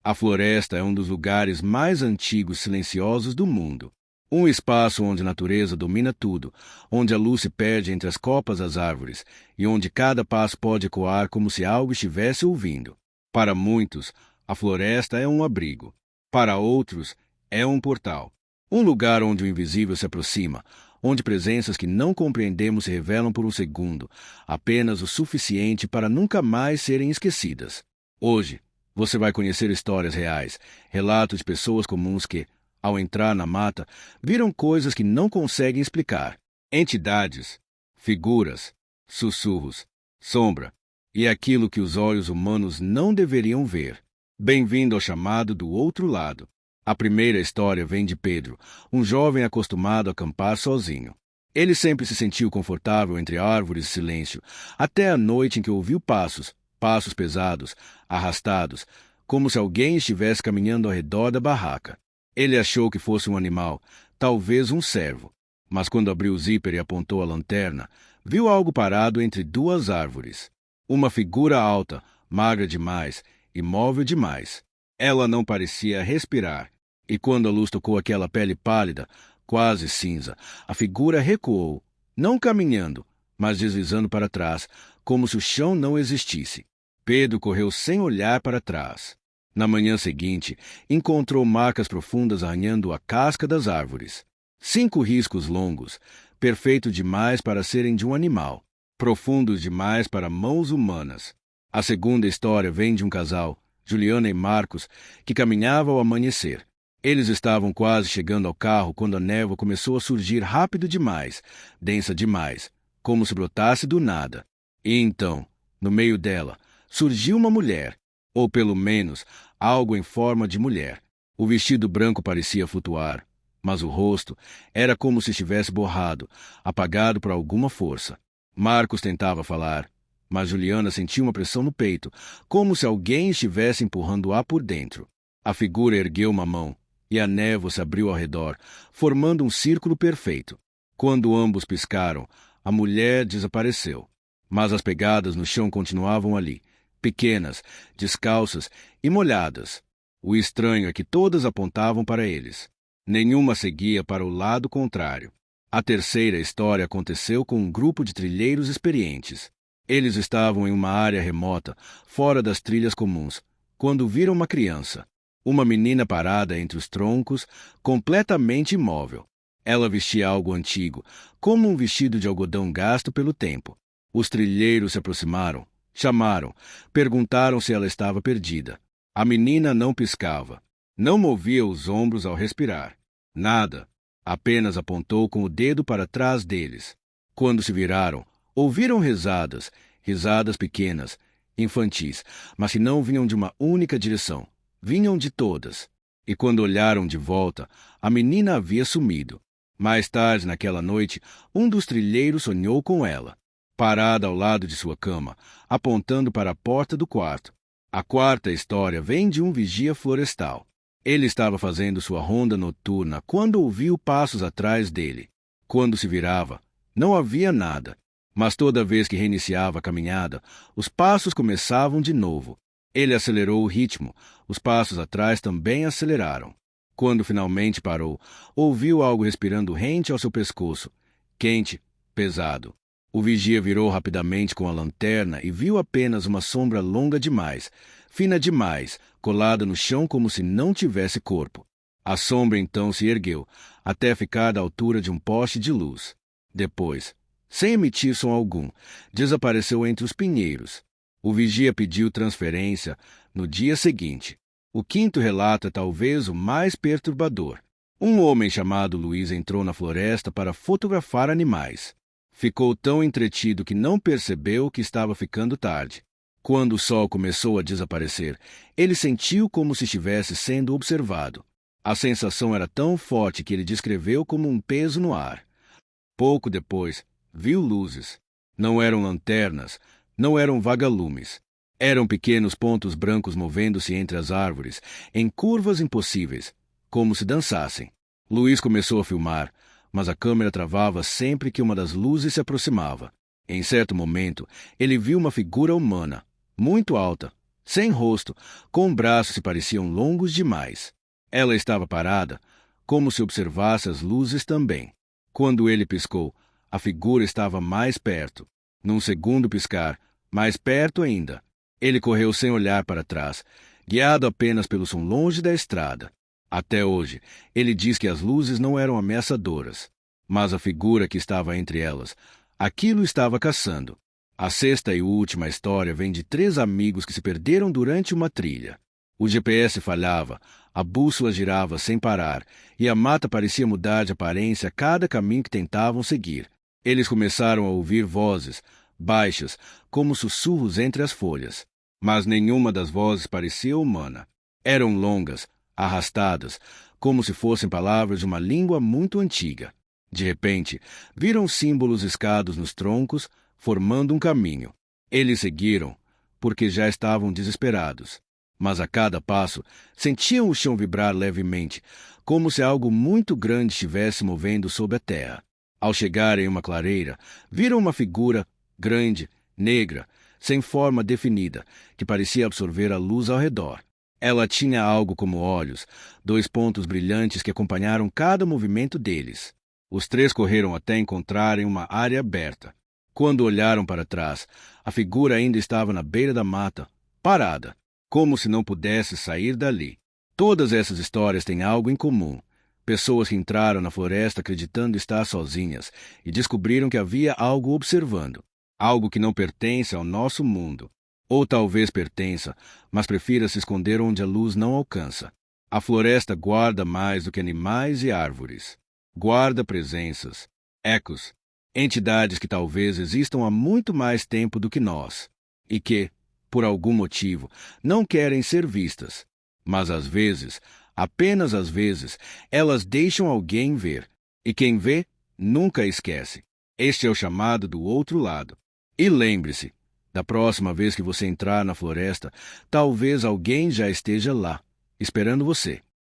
A floresta é um dos lugares mais antigos e silenciosos do mundo. Um espaço onde a natureza domina tudo, onde a luz se perde entre as copas das árvores e onde cada passo pode ecoar como se algo estivesse ouvindo. Para muitos, a floresta é um abrigo. Para outros, é um portal. Um lugar onde o invisível se aproxima, onde presenças que não compreendemos se revelam por um segundo, apenas o suficiente para nunca mais serem esquecidas. Hoje, você vai conhecer histórias reais, relatos de pessoas comuns que, ao entrar na mata, viram coisas que não conseguem explicar. Entidades, figuras, sussurros, sombra e aquilo que os olhos humanos não deveriam ver. Bem-vindo ao chamado do outro lado. A primeira história vem de Pedro, um jovem acostumado a acampar sozinho. Ele sempre se sentiu confortável entre árvores e silêncio, até a noite em que ouviu passos pesados, arrastados, como se alguém estivesse caminhando ao redor da barraca. Ele achou que fosse um animal, talvez um cervo, mas quando abriu o zíper e apontou a lanterna, viu algo parado entre duas árvores. Uma figura alta, magra demais, imóvel demais. Ela não parecia respirar, e quando a luz tocou aquela pele pálida, quase cinza, a figura recuou, não caminhando, mas deslizando para trás, como se o chão não existisse. Pedro correu sem olhar para trás. Na manhã seguinte, encontrou marcas profundas arranhando a casca das árvores. 5 riscos longos, perfeitos demais para serem de um animal, profundos demais para mãos humanas. A segunda história vem de um casal, Juliana e Marcos, que caminhava ao amanhecer. Eles estavam quase chegando ao carro quando a névoa começou a surgir rápido demais, densa demais, como se brotasse do nada. E então, no meio dela, surgiu uma mulher, ou pelo menos algo em forma de mulher. O vestido branco parecia flutuar, mas o rosto era como se estivesse borrado, apagado por alguma força. Marcos tentava falar, mas Juliana sentiu uma pressão no peito, como se alguém estivesse empurrando-a por dentro. A figura ergueu uma mão, e a névoa se abriu ao redor, formando um círculo perfeito. Quando ambos piscaram, a mulher desapareceu. Mas as pegadas no chão continuavam ali, pequenas, descalças e molhadas. O estranho é que todas apontavam para eles. Nenhuma seguia para o lado contrário. A terceira história aconteceu com um grupo de trilheiros experientes. Eles estavam em uma área remota, fora das trilhas comuns, quando viram uma criança. Uma menina parada entre os troncos, completamente imóvel. Ela vestia algo antigo, como um vestido de algodão gasto pelo tempo. Os trilheiros se aproximaram, chamaram, perguntaram se ela estava perdida. A menina não piscava, não movia os ombros ao respirar. Nada, apenas apontou com o dedo para trás deles. Quando se viraram, ouviram risadas pequenas, infantis, mas que não vinham de uma única direção. Vinham de todas. E quando olharam de volta, a menina havia sumido. Mais tarde, naquela noite, um dos trilheiros sonhou com ela, parada ao lado de sua cama, apontando para a porta do quarto. A quarta história vem de um vigia florestal. Ele estava fazendo sua ronda noturna quando ouviu passos atrás dele. Quando se virava, não havia nada. Mas toda vez que reiniciava a caminhada, os passos começavam de novo. Ele acelerou o ritmo, os passos atrás também aceleraram. Quando finalmente parou, ouviu algo respirando rente ao seu pescoço, quente, pesado. O vigia virou rapidamente com a lanterna e viu apenas uma sombra longa demais, fina demais, colada no chão como se não tivesse corpo. A sombra então se ergueu, até ficar da altura de um poste de luz. Depois, sem emitir som algum, desapareceu entre os pinheiros. O vigia pediu transferência no dia seguinte. O quinto relato é talvez o mais perturbador. Um homem chamado Luiz entrou na floresta para fotografar animais. Ficou tão entretido que não percebeu que estava ficando tarde. Quando o sol começou a desaparecer, ele sentiu como se estivesse sendo observado. A sensação era tão forte que ele descreveu como um peso no ar. Pouco depois, viu luzes. Não eram lanternas, não eram vagalumes. Eram pequenos pontos brancos movendo-se entre as árvores, em curvas impossíveis, como se dançassem. Luiz começou a filmar, mas a câmera travava sempre que uma das luzes se aproximava. Em certo momento, ele viu uma figura humana, muito alta, sem rosto, com braços que pareciam longos demais. Ela estava parada, como se observasse as luzes também. Quando ele piscou, a figura estava mais perto. Num segundo piscar, mais perto ainda. Ele correu sem olhar para trás, guiado apenas pelo som longe da estrada. Até hoje, ele diz que as luzes não eram ameaçadoras, mas a figura que estava entre elas, aquilo estava caçando. A sexta e última história vem de 3 amigos que se perderam durante uma trilha. O GPS falhava, a bússola girava sem parar, e a mata parecia mudar de aparência a cada caminho que tentavam seguir. Eles começaram a ouvir vozes, baixas, como sussurros entre as folhas. Mas nenhuma das vozes parecia humana. Eram longas, arrastadas, como se fossem palavras de uma língua muito antiga. De repente, viram símbolos riscados nos troncos, formando um caminho. Eles seguiram, porque já estavam desesperados. Mas a cada passo, sentiam o chão vibrar levemente, como se algo muito grande estivesse movendo sob a terra. Ao chegarem a uma clareira, viram uma figura grande, negra, sem forma definida, que parecia absorver a luz ao redor. Ela tinha algo como olhos, 2 pontos brilhantes que acompanharam cada movimento deles. Os 3 correram até encontrarem uma área aberta. Quando olharam para trás, a figura ainda estava na beira da mata, parada, como se não pudesse sair dali. Todas essas histórias têm algo em comum. Pessoas que entraram na floresta acreditando estar sozinhas e descobriram que havia algo observando. Algo que não pertence ao nosso mundo. Ou talvez pertença, mas prefira se esconder onde a luz não alcança. A floresta guarda mais do que animais e árvores. Guarda presenças, ecos, entidades que talvez existam há muito mais tempo do que nós, e que, por algum motivo, não querem ser vistas. Mas às vezes, apenas às vezes, elas deixam alguém ver, e quem vê, nunca esquece. Este é o chamado do outro lado. E lembre-se, da próxima vez que você entrar na floresta, talvez alguém já esteja lá, esperando você.